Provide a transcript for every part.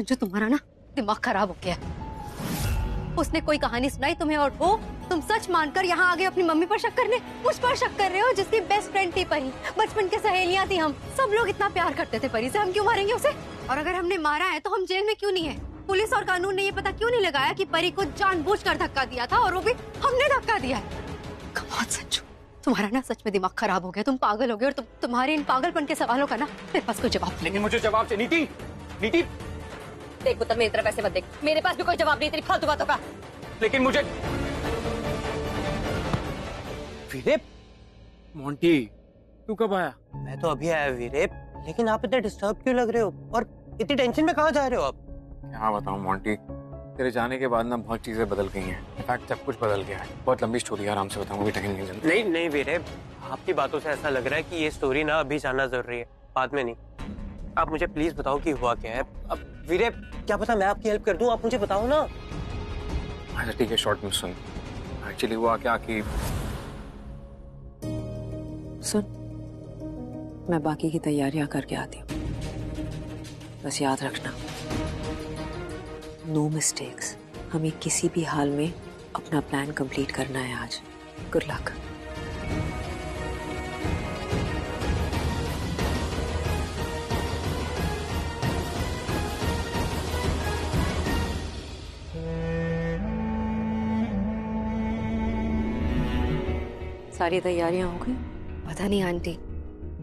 संजू तुम्हारा ना दिमाग खराब हो गया है। उसने कोई कहानी सुनाई तुम्हें और वो तुम सच मानकर यहाँ आ गए अपनी मम्मी पर शक करने। मुझ पर शक कर रहे हो जिसकी बेस्ट फ्रेंड थी परी, बचपन के सहेलियां थी, हम सब लोग इतना प्यार करते थे परी से, हम क्यों मारेंगे उसे? और अगर हमने मारा है तो हम जेल में क्यों नहीं है? पुलिस और कानून ने ये पता क्यों नहीं लगाया कि परी को जानबूझकर धक्का दिया था और वो भी हमने धक्का दिया है? कम ऑन संजू, तुम्हारा ना सच में दिमाग खराब हो गया, तुम पागल हो गए और तुम्हारे इन पागलपन के सवालों का ना मेरे पास कोई जवाब नहीं। लेकिन मुझे जवाब चाहिए। नीति, नीति देख पुत्र, मेरी तरफ ऐसे मत देख, मेरे पास भी कोई जवाब नहीं तेरी फालतू बातों का। लेकिन मुझे वीरेप, मोंटी तू कब आया? मैं तो अभी आया वीरेप, लेकिन आप इतने डिस्टर्ब क्यों लग रहे हो और इतनी टेंशन में कहाँ जा रहे हो आप? क्या बताऊं मोंटी, तेरे जाने के बाद ना बहुत चीजें बदल गई हैं। इनफैक्ट सब कुछ बदल गया है। बहुत लंबी स्टोरी है, आराम से बताऊंगा, भी टाइम नहीं जल्दी। नहीं नहीं वीरेप, आपकी बातों से ऐसा लग रहा है कि ये स्टोरी ना अभी जानना जरूरी है, बाद में नहीं। आप मुझे प्लीज बताओ कि हुआ क्या है। अब वीरेप, क्या पता मैं आपकी हेल्प कर दूं, आप मुझे बताओ ना। अच्छा ठीक है, शॉर्ट में सुन। एक्चुअली हुआ क्या कि सुन, मैं बाकी की तैयारियां करके आती हूँ, बस याद रखना नो मिस्टेक्स। हमें किसी भी हाल में अपना प्लान कंप्लीट करना है आज। Good luck. सारी तैयारियां हो गई? पता नहीं आंटी,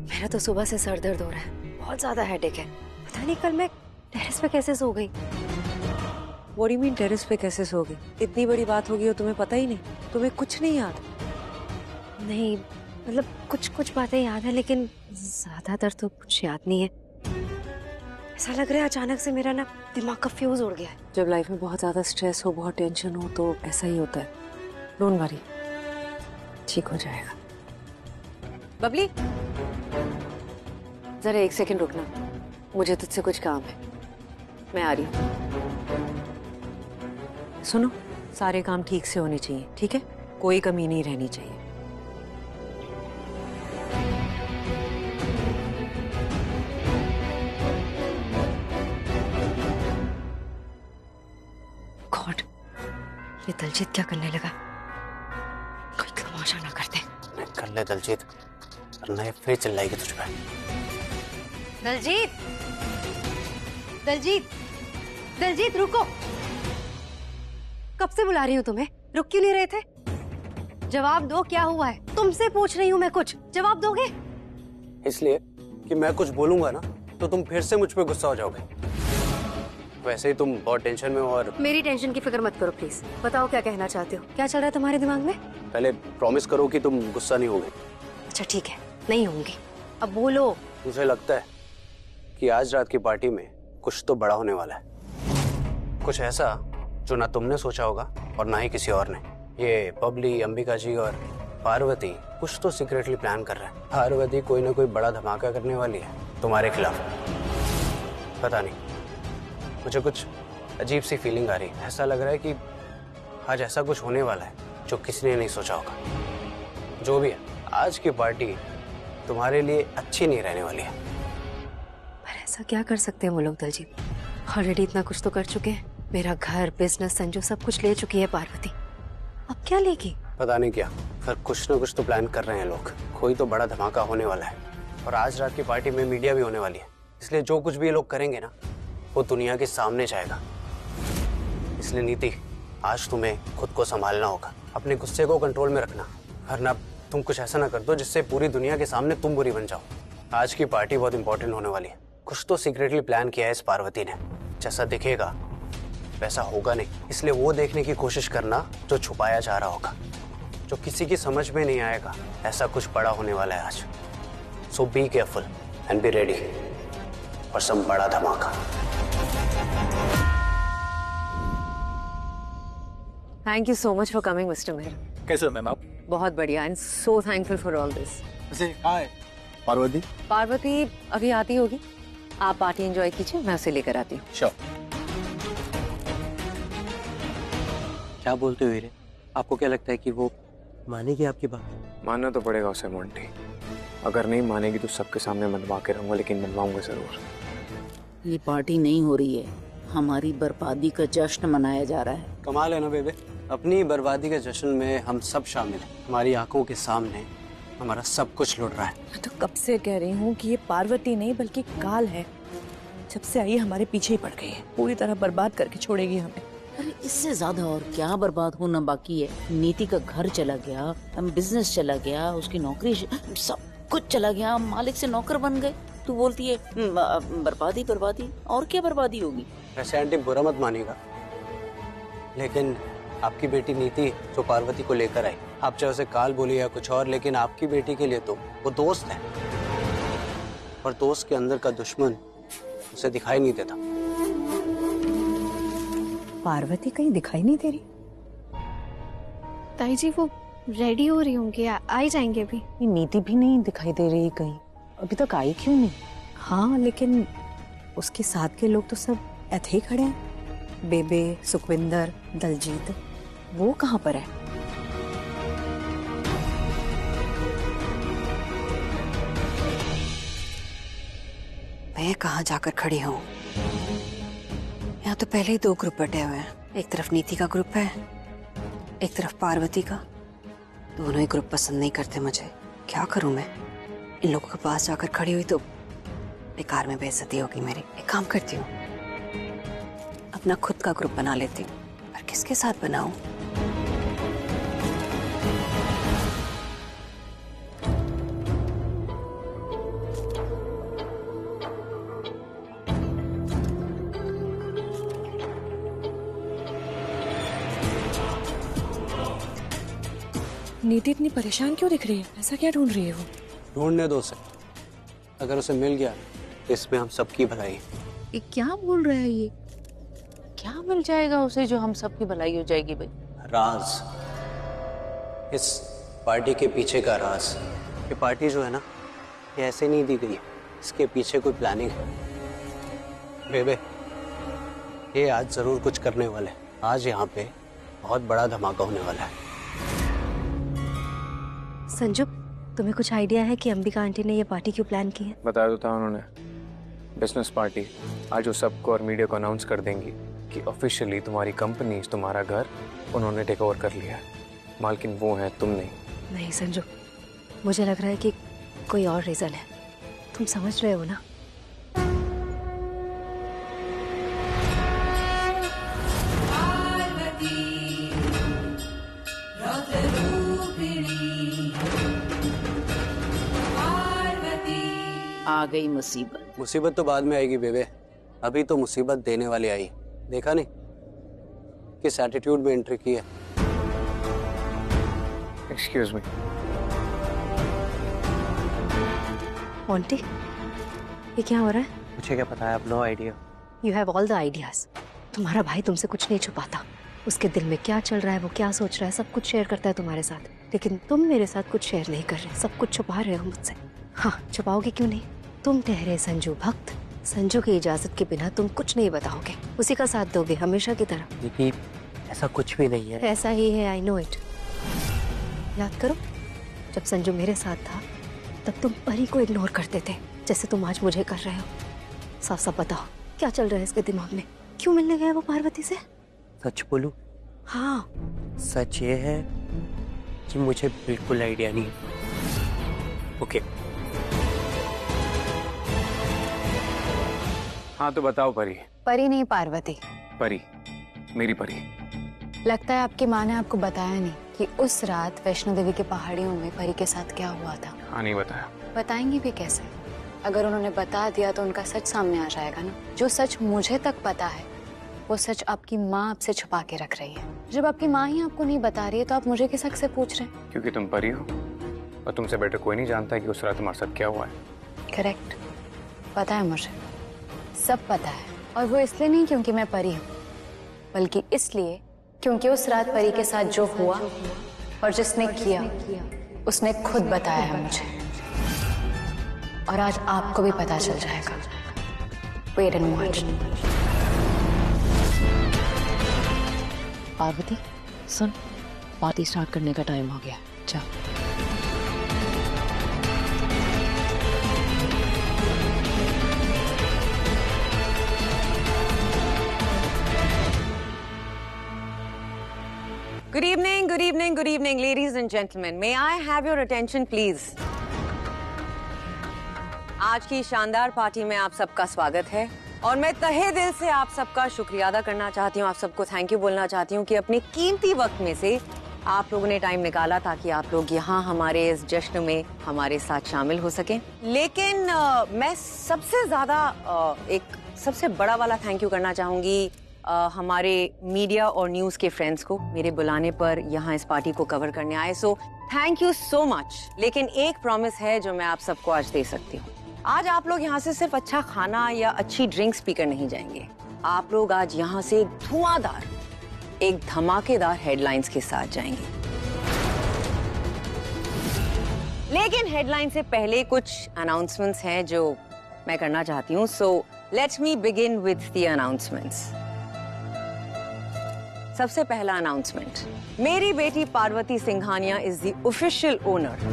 मेरा तो सुबह से सर दर्द हो रहा है, बहुत ज्यादा हेडेक है। पता नहीं कल मैं टेरेस पे कैसे सो गई। What do you mean terrace पे कैसे सो गई? इतनी बड़ी बात होगी और तुम्हें पता ही नहीं? तुम्हें कुछ नहीं याद? नहीं मतलब कुछ कुछ बातें याद है, लेकिन ज्यादातर तो कुछ याद नहीं है। ऐसा लग रहा है अचानक से मेरा ना दिमाग का फ्यूज उड़ गया है। जब लाइफ में बहुत ज्यादा स्ट्रेस हो, बहुत टेंशन हो तो ऐसा ही होता है। डोंट वरी, ठीक हो जाएगा। बबली, जरा एक सेकंड रुकना, मुझे तुझसे कुछ काम है, मैं आ रही हूँ। सुनो, सारे काम ठीक से होने चाहिए, ठीक है? कोई कमी नहीं रहनी चाहिए। गॉड, ये दलजीत क्या करने लगा? कोई तमाशा ना करते। कर ले दलजीत, वरना ये फिर चिल्लाएगी तुझ पे। दलजीत, दलजीत, दलजीत रुको। कब से बुला रही हूँ तुम्हें, रुक क्यों नहीं रहे थे? जवाब दो, क्या हुआ है? तुमसे पूछ रही हूँ मैं, कुछ जवाब दोगे? इसलिए कि मैं कुछ बोलूंगा ना तो तुम फिर से मुझ पे गुस्सा हो जाओगे। वैसे ही तुम बहुत टेंशन में हो और मेरी टेंशन की फिक्र मत करो प्लीज। बताओ क्या कहना चाहते हो, क्या चल रहा है तुम्हारे दिमाग में? पहले प्रॉमिस करो कि तुम गुस्सा नहीं होगे। अच्छा ठीक है, नहीं होंगी। अब बोलो। मुझे लगता है कि आज रात की पार्टी में कुछ तो बड़ा होने वाला है, कुछ ऐसा जो ना तुमने सोचा होगा और ना ही किसी और ने। ये बबली, अंबिका जी और पार्वती कुछ तो सीक्रेटली प्लान कर रहे हैं। पार्वती कोई ना कोई बड़ा धमाका करने वाली है तुम्हारे खिलाफ। पता नहीं, मुझे कुछ अजीब सी फीलिंग आ रही है। ऐसा लग रहा है कि आज ऐसा कुछ होने वाला है जो किसी ने नहीं सोचा होगा। जो भी है, आज की पार्टी तुम्हारे लिए अच्छी नहीं रहने वाली है। पर ऐसा क्या कर सकते हैं वो लोग दलजीत? ऑलरेडी इतना कुछ तो कर चुके हैं। मेरा घर, बिजनेस, संजू सब कुछ ले चुकी है पार्वती, अब क्या लेगी? पता नहीं क्या, पर कुछ ना कुछ तो प्लान कर रहे हैं लोग। कोई तो बड़ा धमाका होने वाला है और आज रात की पार्टी में मीडिया भी होने वाली है। इसलिए जो कुछ भी ये लोग करेंगे ना, वो दुनिया के सामने जाएगा। इसलिए नीति, आज तुम्हें खुद को संभालना होगा, अपने गुस्से को कंट्रोल में रखना, वरना तुम कुछ ऐसा ना कर दो जिससे पूरी दुनिया के सामने तुम बुरी बन जाओ। आज की पार्टी बहुत इंपॉर्टेंट होने वाली है। कुछ तो सीक्रेटली प्लान किया है इस पार्वती ने। जैसा दिखेगा वैसा होगा नहीं, इसलिए वो देखने की कोशिश करना जो छुपाया जा रहा होगा, जो किसी की समझ में नहीं आएगा। ऐसा कुछ बड़ा होने वाला है आज। So be careful and be ready for some बड़ा धमाका। Thank you so much for coming mister Meher. कैसे हो मैम आप? बहुत बढ़िया, and so thankful for all this. वैसे कहाँ है पार्वती? पार्वती अभी आती होगी, आप पार्टी एंजॉय कीजिए, मैं उसे लेकर आती हूँ। श्योर। क्या बोलते हो वीरे? आपको क्या लगता है कि वो मानेगी आपकी बात? मानना तो पड़ेगा उसे मोंटी। अगर नहीं मानेगी तो सबके सामने मनवा के रहूंगा, लेकिन मनवाऊंगा जरूर। ये पार्टी नहीं हो रही है, हमारी बर्बादी का जश्न मनाया जा रहा है। कमाल है ना बेबे, अपनी बर्बादी के जश्न में हम सब शामिल हैं। हमारी आंखों के सामने हमारा सब कुछ लुट रहा है। मैं तो कब से कह रही हूँ कि ये पार्वती नहीं बल्कि काल है। जब से आई हमारे पीछे ही पड़ गई है, पूरी तरह बर्बाद करके छोड़ेगी हमें। अरे इससे ज्यादा और क्या बर्बाद होना बाकी है। नीति का घर चला गया, बिजनेस चला गया, उसकी नौकरी, सब कुछ चला गया, मालिक से नौकर बन गए। तू बोलती है बर्बादी बर्बादी, और क्या बर्बादी होगी। वैसे आंटी बुरा मत मानिएगा, लेकिन आपकी बेटी नीति जो पार्वती को लेकर आई, आप चाहे उसे काल बोलिए या कुछ और, लेकिन आपकी बेटी के लिए तो वो दोस्त है, और दोस्त के अंदर का दुश्मन उसे दिखाई नहीं देता। पार्वती कहीं दिखाई नहीं दे रही। ताई जी वो रेडी हो रही होंगी, आ ही जाएंगे अभी। ये नीति भी नहीं दिखाई दे रही कहीं, अभी तक आई क्यों नहीं? हाँ लेकिन उसके साथ के लोग तो सब ऐसे ही खड़े हैं। बेबे, सुखविंदर, दलजीत, वो कहाँ पर है? मैं कहाँ जाकर खड़ी हूँ? यहाँ तो पहले ही 2 ग्रुप बटे हुए हैं। एक तरफ नीति का ग्रुप है, एक तरफ पार्वती का। दोनों ही ग्रुप पसंद नहीं करते मुझे। क्या करूं मैं? इन लोगों के पास जाकर खड़ी हुई तो बेकार में बेइज्जती होगी मेरी। एक काम करती हूँ, अपना खुद का ग्रुप बना लेती हूँ। पर किसके साथ बनाऊं? नीति इतनी परेशान क्यों दिख रही है? ऐसा क्या ढूंढ रही है वो? ढूंढने दो उसे, अगर उसे मिल गया तो इसमें हम सबकी भलाई है। ये क्या बोल रहा है ये? क्या मिल जाएगा उसे जो हम सबकी भलाई हो जाएगी भाई? राज, इस पार्टी के पीछे का राज। ये पार्टी जो है ना, ये ऐसे नहीं दी गई है, इसके पीछे कोई प्लानिंग है। बेबे, ये आज जरूर कुछ करने वाले हैं। आज यहाँ पे बहुत बड़ा धमाका होने वाला है। संजू, तुम्हें कुछ आइडिया है कि अंबिका आंटी ने ये पार्टी क्यों प्लान की है? बताया तो था उन्होंने, बिजनेस पार्टी। आज वो सबको और मीडिया को अनाउंस कर देंगी कि ऑफिशियली तुम्हारी कंपनी, तुम्हारा घर उन्होंने टेक ओवर कर लिया है। मालकिन वो है, तुम नहीं। नहीं संजू, मुझे लग रहा है कि कोई और रीजन है। तुम समझ रहे हो ना? आ गई मुसीबत। मुसीबत तो बाद में आएगी बेबे, अभी तो मुसीबत देने वाली आई। देखा नहीं किस एटीट्यूड में एंट्री की है। Excuse me. आंटी, ये क्या हो रहा है? मुझे क्या पता है, अब no idea. You have all the ideas. तुम्हारा भाई तुमसे कुछ नहीं छुपाता। उसके दिल में क्या चल रहा है, वो क्या सोच रहा है, सब कुछ शेयर करता है तुम्हारे साथ। लेकिन तुम मेरे साथ कुछ शेयर नहीं कर रहे, सब कुछ छुपा रहे हो मुझसे। हाँ, छुपाओगे क्यों नहीं? तुम ठहरे संजू भक्त। संजू की इजाजत के बिना तुम कुछ नहीं बताओगे, उसी का साथ दोगे हमेशा की तरह। दीदी, ऐसा कुछ भी नहीं है। ऐसा ही है, आई नो इट। याद करो, जब संजू मेरे साथ था तब तुम परी को इग्नोर करते थे, जैसे तुम आज मुझे कर रहे हो। साफ साफ बताओ, क्या चल रहा है इसके दिमाग में? क्यों मिलने गया वो पार्वती से? सच बोलूं? हाँ। सच ये है कि मुझे बिल्कुल आइडिया नहीं है। ओके। हाँ तो बताओ परी। परी नहीं, पार्वती। परी, मेरी परी। लगता है आपकी माँ ने आपको बताया नहीं कि उस रात वैष्णो देवी के पहाड़ियों में परी के साथ क्या हुआ था। हाँ, नहीं बताया। बताएंगी भी कैसे? अगर उन्होंने बता दिया तो उनका सच सामने आ जाएगा ना। जो सच मुझे तक पता है वो सच आपकी माँ आपसे छुपा के रख रही है। जब आपकी माँ ही आपको नहीं बता रही है तो आप मुझे किस हक से पूछ रहे हैं? क्योंकि तुम परी हो और तुमसे बेटर कोई नहीं जानता है कि उस रात तुम्हारे साथ क्या हुआ है। करेक्ट, पता है मुझे, सब पता है। और वो इसलिए नहीं क्योंकि मैं परी हूँ, बल्कि इसलिए क्योंकि उस रात परी के साथ जो हुआ और जिसने किया उसने खुद बताया है मुझे। और आज आपको भी पता चल जाएगा। Wait and watch. पार्वती सुन, पार्टी स्टार्ट करने का टाइम हो गया, चल। Good evening, good evening, good evening, ladies and gentlemen. May I have your attention, please? आज की शानदार पार्टी में आप सबका स्वागत है और मैं तहे दिल से आप सबका शुक्रिया अदा करना चाहती हूँ, आप सबको थैंक यू बोलना चाहती हूँ कि अपने कीमती वक्त में से आप लोगों ने टाइम निकाला ताकि आप लोग यहाँ हमारे इस जश्न में हमारे साथ शामिल हो सकें। लेकिन मैं सबसे ज्यादा एक सबसे बड़ा वाला थैंक यू करना चाहूंगी हमारे मीडिया और न्यूज के फ्रेंड्स को, मेरे बुलाने पर यहाँ इस पार्टी को कवर करने आए। So thank you so much. लेकिन एक प्रॉमिस है जो मैं आप सबको आज दे सकती हूँ, आज आप लोग यहाँ से सिर्फ अच्छा खाना या अच्छी ड्रिंक्स पीकर नहीं जाएंगे, आप लोग आज यहाँ से धुआंधार एक धमाकेदार हेडलाइंस के साथ जाएंगे। लेकिन हेडलाइन से पहले कुछ अनाउंसमेंट्स हैं जो मैं करना चाहती हूँ। So let's me begin with the announcements. सबसे पहला अनाउंसमेंट, मेरी बेटी Parvati Singhania is the official owner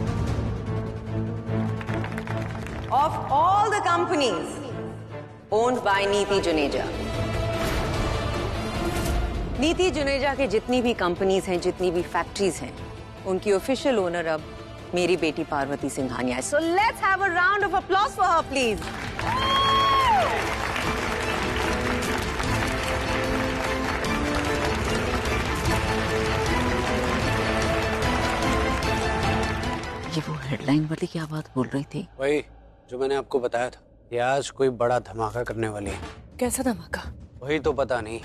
of all the companies owned by नीति जुनेजा। नीति जुनेजा के जितनी भी कंपनीज हैं, जितनी भी फैक्ट्रीज हैं, उनकी ऑफिशियल ओनर अब मेरी बेटी पार्वती सिंघानिया है। So let's have a round of applause for her please. ये वो हेडलाइन वाली क्या बात बोल रही थी? वही जो मैंने आपको बताया था, ये आज कोई बड़ा धमाका करने वाली है। कैसा धमाका? वही तो पता नहीं,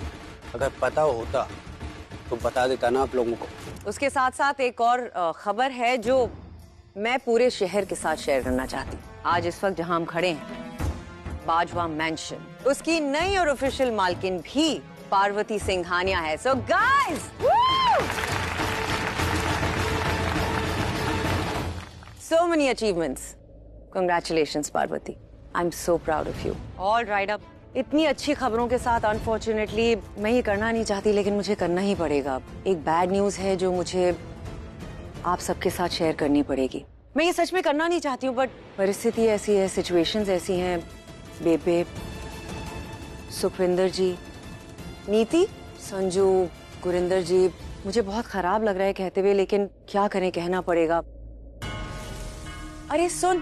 अगर पता होता तो बता देता ना आप लोगों को। उसके साथ साथ एक और खबर है जो मैं पूरे शहर के साथ शेयर करना चाहती हूँ। आज इस वक्त जहां हम खड़े हैं, बाजवा मैंशन, उसकी नई और ऑफिशियल मालकिन भी पार्वती सिंघानिया है। So guys, so many achievements. Congratulations, Parvati. I'm so proud of you. All right, अब इतनी अच्छी खबरों के साथ अनफॉर्चुनेटली मैं ये करना नहीं चाहती, लेकिन मुझे करना ही पड़ेगा। एक बैड न्यूज है जो मुझे आप सबके साथ शेयर करनी पड़ेगी। मैं ये सच में करना नहीं चाहती हूँ, बट परिस्थिति ऐसी है, सिचुएशंस ऐसी हैं। बेबे, सुखविंदर जी, नीति, संजू, गुरिंदर जी, मुझे बहुत खराब लग रहा है कहते हुए, लेकिन क्या करें, कहना पड़ेगा। अरे सुन,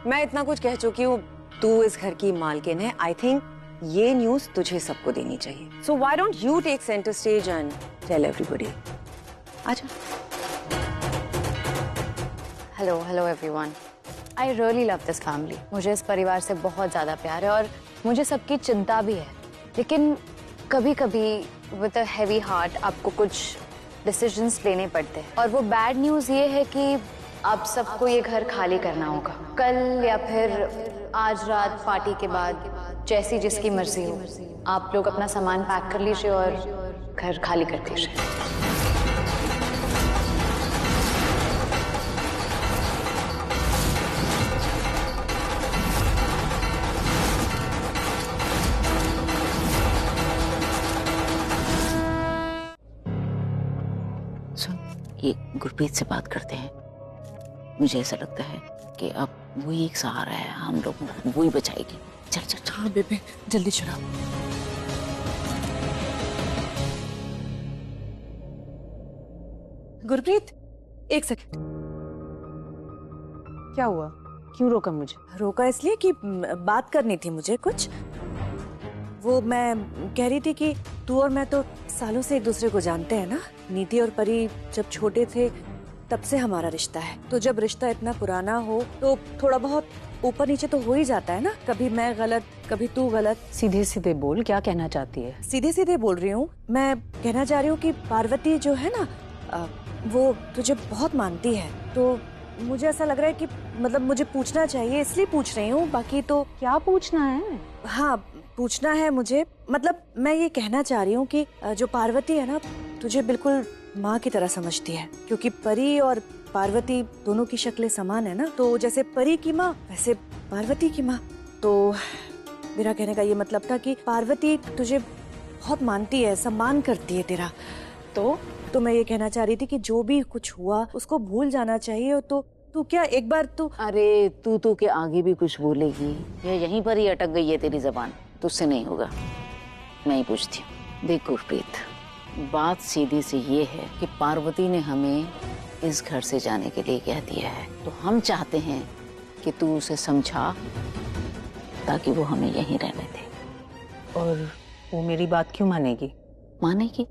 मैं इतना कुछ कह चुकी हूँ, तू इस घर की मालकिन है। आई थिंक ये न्यूज तुझे सबको देनी चाहिए। So why don't you take centre stage and tell everybody. आजा। Hello everyone. I really love this family. मुझे इस परिवार से बहुत ज़्यादा प्यार है और मुझे सबकी चिंता भी है, लेकिन कभी कभी विद अ हैवी हार्ट आपको कुछ डिसीजंस लेने पड़ते हैं। और वो बैड न्यूज़ ये है कि आप सबको ये घर खाली करना होगा, कल या फिर आज रात पार्टी के बाद, जैसी जिसकी मर्जी हो। आप लोग अपना सामान पैक कर लीजिए और घर खाली कर दीजिए। सुन, ये गुरप्रीत से बात करते हैं। मुझे ऐसा लगता है कि अब वही एक सहारा है, हम लोगों को वही बचाएगी। चल चल चल। हाँ बेबे, जल्दी चला। गुरप्रीत, एक सेकंड। क्या हुआ? क्यों रोका मुझे? रोका इसलिए कि बात करनी थी मुझे कुछ। वो मैं कह रही थी कि तू और मैं तो सालों से एक दूसरे को जानते हैं ना। नीति और परी जब छोटे थे तब से हमारा रिश्ता है, तो जब रिश्ता इतना पुराना हो तो थोड़ा बहुत ऊपर नीचे तो हो ही जाता है ना। कभी मैं गलत, कभी तू गलत। सीधे सीधे बोल, क्या कहना चाहती है? सीधे सीधे बोल रही हूँ। मैं कहना चाह रही हूँ कि पार्वती जो है ना, वो तुझे बहुत मानती है। तो मुझे ऐसा लग रहा है कि मतलब मुझे पूछना चाहिए, इसलिए पूछ रही हूँ। बाकी तो क्या पूछना है? हाँ, पूछना है मुझे। मतलब मैं ये कहना चाह रही हूँ कि जो पार्वती है ना, तुझे बिल्कुल माँ की तरह समझती है, क्योंकि परी और पार्वती दोनों की शक्लें समान है ना। तो जैसे परी की माँ वैसे पार्वती की माँ। तो मेरा कहने का ये मतलब था कि पार्वती तुझे बहुत मानती है, सम्मान करती है तेरा। तो मैं ये कहना चाह रही थी कि जो भी कुछ हुआ उसको भूल जाना चाहिए। तो तू क्या एक बार तू, अरे तू के आगे भी कुछ बोलेगी या यहीं पर ही अटक गई है तेरी जबान? तुझसे नहीं होगा, मैं ही पूछती हूँ। देख गुरप्रीत, बात सीधी सी ये है कि पार्वती ने हमें इस घर से जाने के लिए कह दिया है, तो हम चाहते हैं कि तू उसे समझा ताकि वो हमें यहीं रहने दे। और वो मेरी बात क्यों मानेगी? मानेगी,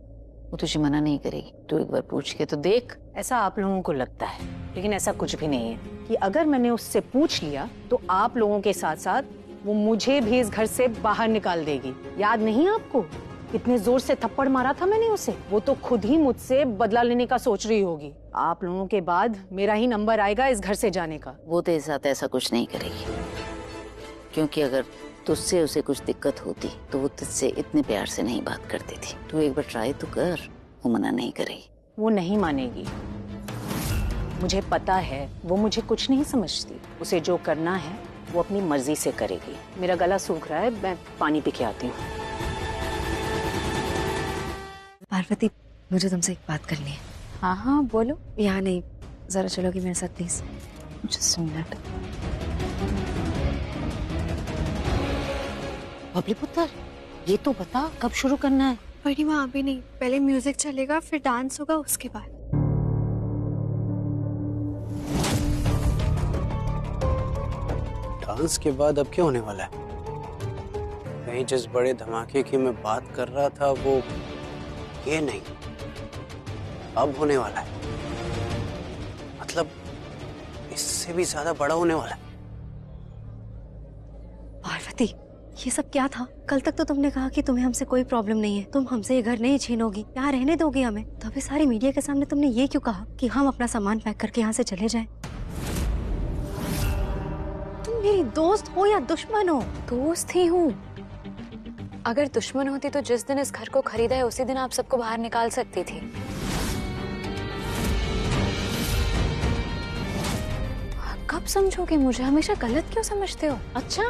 वो तुझे मना नहीं करेगी। तू एक बार पूछ के तो देख। ऐसा आप लोगों को लगता है, लेकिन ऐसा कुछ भी नहीं है कि अगर मैंने उससे पूछ लिया तो आप लोगों के साथ साथ वो मुझे भी इस घर से बाहर निकाल देगी। याद नहीं आपको कितने जोर से थप्पड़ मारा था मैंने उसे? वो तो खुद ही मुझसे बदला लेने का सोच रही होगी। आप लोगों के बाद मेरा ही नंबर आएगा इस घर से जाने का। वो तेरे साथ ऐसा कुछ नहीं करेगी, क्योंकि अगर तुझसे उसे कुछ दिक्कत होती तो वो तुझसे इतने प्यार से नहीं बात करती थी। तू एक बार ट्राई तो कर, वो मना नहीं करेगी। वो नहीं मानेगी, मुझे पता है वो मुझे कुछ नहीं समझती। उसे जो करना है वो अपनी मर्जी से करेगी। मेरा गला सूख रहा है, मैं पानी पी के आती हूँ। पार्वती, मुझे तुमसे एक बात करनी है। हाँ हाँ बोलो। यहाँ नहीं, जरा चलोगी मेरे साथ please? Just a minute. Babli पुत्र, ये तो बता कब शुरू करना है? बड़ी माँ अभी नहीं, पहले म्यूजिक चलेगा फिर डांस होगा, उसके बाद। डांस के बाद अब क्या होने वाला है? कहीं जिस बड़े धमाके की मैं बात कर रहा था वो ये नहीं, अब होने वाला है। मतलब इससे भी ज्यादा बड़ा होने वाला है। पार्वती, ये सब क्या था? कल तक तो तुमने कहा कि तुम्हें हमसे कोई प्रॉब्लम नहीं है, तुम हमसे ये घर नहीं छीनोगी, यहाँ रहने दोगी हमें। तो अभी सारी मीडिया के सामने तुमने ये क्यों कहा कि हम अपना सामान पैक करके यहाँ से चले जाएं? तुम मेरी दोस्त हो या दुश्मन हो? दोस्त ही हूँ। अगर दुश्मन होती तो जिस दिन इस घर को खरीदा है उसी दिन आप सबको बाहर निकाल सकती थी। कब समझोगे मुझे? हमेशा गलत क्यों समझते हो? अच्छा,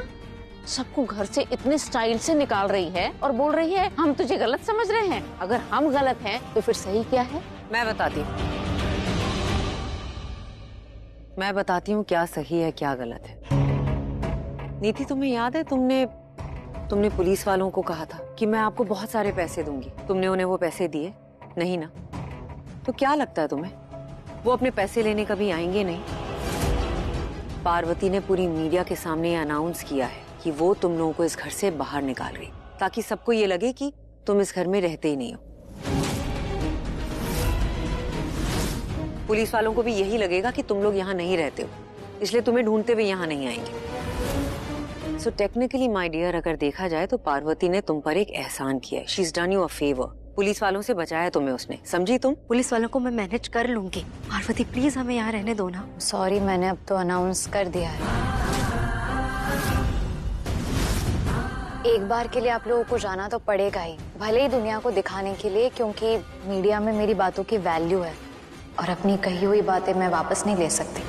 सबको घर से इतने स्टाइल से निकाल रही है और बोल रही है हम तुझे गलत समझ रहे हैं। अगर हम गलत हैं तो फिर सही क्या है? मैं बताती हूँ क्या सही है क्या गलत है। नीति, तुम्हें याद है तुमने पुलिस वालों को कहा था कि मैं आपको बहुत सारे पैसे दूंगी। तुमने उन्हें वो पैसे दिए नहीं ना? तो क्या लगता है तुम्हें वो अपने पैसे लेने कभी आएंगे नहीं? पार्वती ने पूरी मीडिया के सामने अनाउंस किया है कि वो तुम लोगों को इस घर से बाहर निकाल रही, ताकि सबको ये लगे कि तुम इस घर में रहते ही नहीं हो। पुलिस वालों को भी यही लगेगा कि तुम लोग यहाँ नहीं रहते हो, इसलिए तुम्हें ढूंढते हुए यहाँ नहीं आएंगे। सो टेक्निकली माय डियर, अगर देखा जाए तो पार्वती ने तुम पर एक एहसान किया है। She is done you a favour. Police वालों से बचाया तुम्हें उसने, समझी तुम? पुलिस वालों को मैं मैनेज कर लूंगी। पार्वती प्लीज हमें यहाँ रहने दो ना। सॉरी, मैंने अब तो अनाउंस कर दिया है। एक बार के लिए आप लोगों को जाना तो पड़ेगा ही, भले ही दुनिया को दिखाने के लिए, क्योंकि मीडिया में मेरी बातों की वैल्यू है और अपनी कही हुई बातें मैं वापस नहीं ले सकती।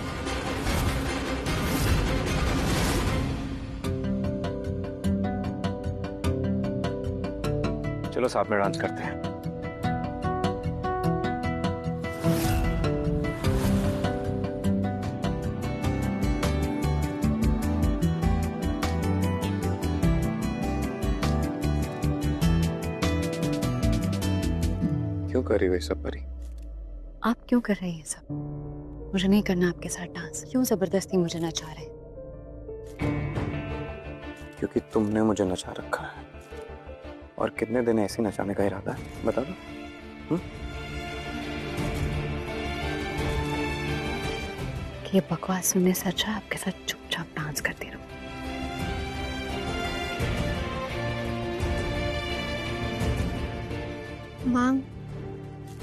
चलो साथ में डांस करते हैं। क्यों कर रही हो ये सब परी? आप क्यों कर रहे हैं ये सब? मुझे नहीं करना आपके साथ डांस। क्यों जबरदस्ती मुझे नचा रहे हैं? क्योंकि तुमने मुझे नचा रखा है। और कितने दिन ऐसे नचाने का इरादा है, बता दो। ये बकवास सुनने से अच्छा आपके साथ चुपचाप डांस करती रहूं। मांग,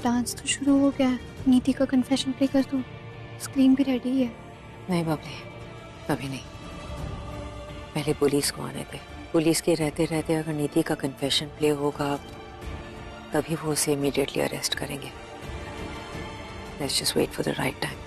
डांस तो शुरू हो गया है। नीति का कन्फेशन प्ले कर दूं? स्क्रीन भी रेडी है। नहीं बबली, कभी नहीं। पहले पुलिस को आने दे। पुलिस के रहते रहते अगर नीति का कन्फेशन प्ले होगा तभी वो उसे इमीडिएटली अरेस्ट करेंगे। Let's just wait for the right time.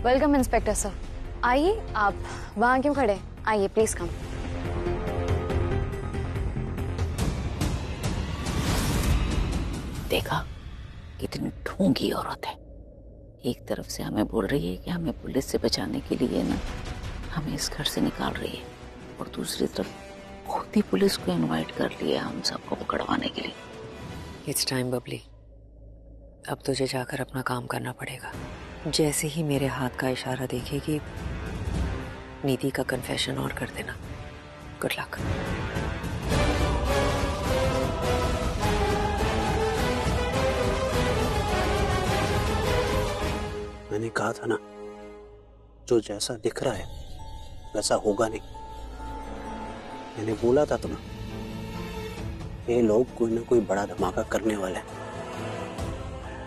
Welcome inspector sir. आइए, आप वहां क्यों खड़े? आइए प्लीज कम। देखा कितनी ढोंगी औरत है। एक तरफ से हमें बोल रही है कि हमें पुलिस से बचाने के लिए ना हमें इस घर से निकाल रही है, और दूसरी तरफ खुद ही पुलिस को इनवाइट कर लिया हम सबको पकड़वाने के लिए। इट्स टाइम बबली, अब तुझे जाकर अपना काम करना पड़ेगा। जैसे ही मेरे हाथ का इशारा देखेगी नीति का कन्फेशन और कर देना। Good luck. मैंने कहा था ना, जो जैसा दिख रहा है वैसा होगा नहीं। मैंने बोला था तुम्हें, ये लोग कोई ना कोई बड़ा धमाका करने वाले हैं।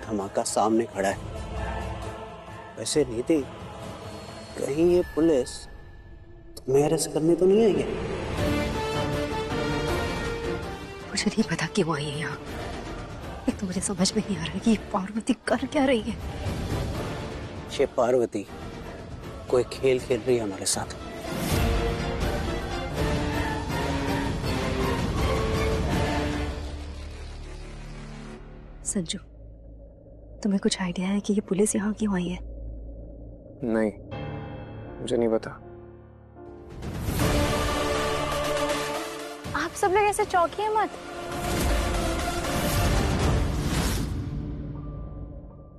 धमाका सामने खड़ा है। वैसे नीति, कहीं ये पुलिस तुम्हें अरेस्ट करने तो नहीं आएगी? मुझे नहीं पता क्यों आई है यहाँ। एक तो मुझे समझ में नहीं आ रहा कि ये पार्वती कर क्या रही है। ये पार्वती कोई खेल खेल रही है हमारे साथ। संजू, तुम्हें कुछ आइडिया है कि ये पुलिस यहाँ क्यों आई है? नहीं, मुझे नहीं पता। आप सब लोग ऐसे चौंकिए मत।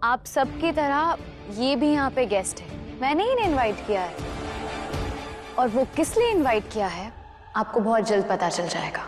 आप सबकी तरह ये भी यहाँ पे गेस्ट है। मैंने ही इन्हें इनवाइट किया है, और वो किस लिए इनवाइट किया है आपको बहुत जल्द पता चल जाएगा।